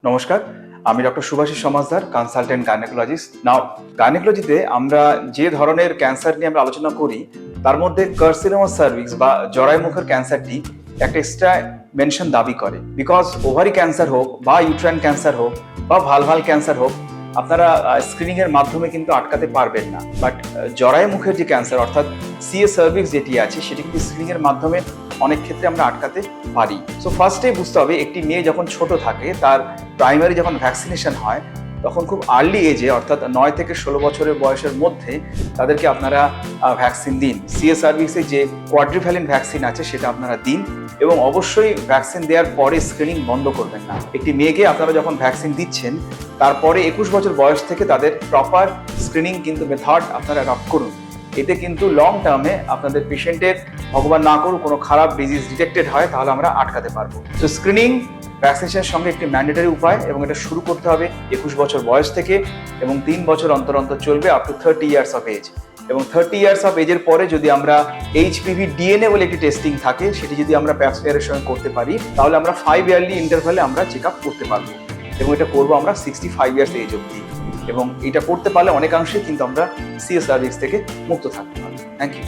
নমস্কার, আমি doctor Subhashis Samajdar, consultant gynaecologist. নাও গাইনোকোলজিতে আমরা যে ধরনের ক্যান্সার নিয়ে আমরা আলোচনা করি তার মধ্যে কার্সিনোমা সার্ভিক্স বা জরায়ু মুখের ক্যান্সারটি একটা এক্সট্রা মেনশন দাবি করে। বিকজ ওভারি ক্যান্সার হোক বা ইউট্রাইন ক্যান্সার হোক বা ভালভাল ক্যান্সার হোক, আপনারা স্ক্রিনিং এর মাধ্যমে কিন্তু আটকাতে পারবেন না। বাট জরায়ু মুখের যে ক্যান্সার অর্থাৎ সিএ সার্ভিক্স যেটি আছে সেটি কিন্তু স্ক্রিনিং এর মাধ্যমে অনেক ক্ষেত্রে আমরা আটকাতে পারি। সো ফার্স্টে বুঝতে হবে, একটি মেয়ে যখন ছোট থাকে তার প্রাইমারি যখন ভ্যাকসিনেশন হয় তখন খুব আর্লি এজে অর্থাৎ 9 থেকে 16 বছরের বয়সের মধ্যে তাদেরকে আপনারা ভ্যাকসিন দিন। সিএ সার্ভিক্সে যে কোয়াড্রিভ্যালেন্ট ভ্যাকসিন আছে সেটা আপনারা দিন এবং অবশ্যই ভ্যাকসিন দেওয়ার পরে স্ক্রিনিং বন্ধ করবেন না। একটি মেয়েকে আপনারা যখন ভ্যাকসিন দিচ্ছেন তারপরে 21 বছর বয়স থেকে তাদের প্রপার স্ক্রিনিং কিন্তু মেথড আপনারা অ্যাডপ্ট করুন। এতে কিন্তু লং টার্মে আপনাদের পেশেন্টের, ভগবান না করুক, কোনো খারাপ ডিজিজ ডিটেক্টেড হয় তাহলে আমরা আটকাতে পারবো। তো স্ক্রিনিং ভ্যাকসিনেশনের সঙ্গে একটি ম্যান্ডেটরি উপায় এবং এটা শুরু করতে হবে 21 বছর বয়স থেকে এবং 3 বছর অন্তর অন্তর চলবে up to 30 years of age. এবং 30 ইয়ার্স অফ এজের পরে যদি আমরা এইচপিভি ডিএনএ বলে একটি টেস্টিং থাকে সেটি যদি আমরা প্যাপসমিয়ারের সঙ্গে করতে পারি তাহলে আমরা 5 ইয়ারলি ইন্টারভ্যালে আমরা চেক আপ করতে পারবো এবং এটা করবো আমরা 65 ইয়ার্স এজ অবধি। এবং এটা করতে পারলে অনেকাংশে কিন্তু আমরা সিএস সার্ভিক্স থেকে মুক্ত থাকতে পারবো। Thank you.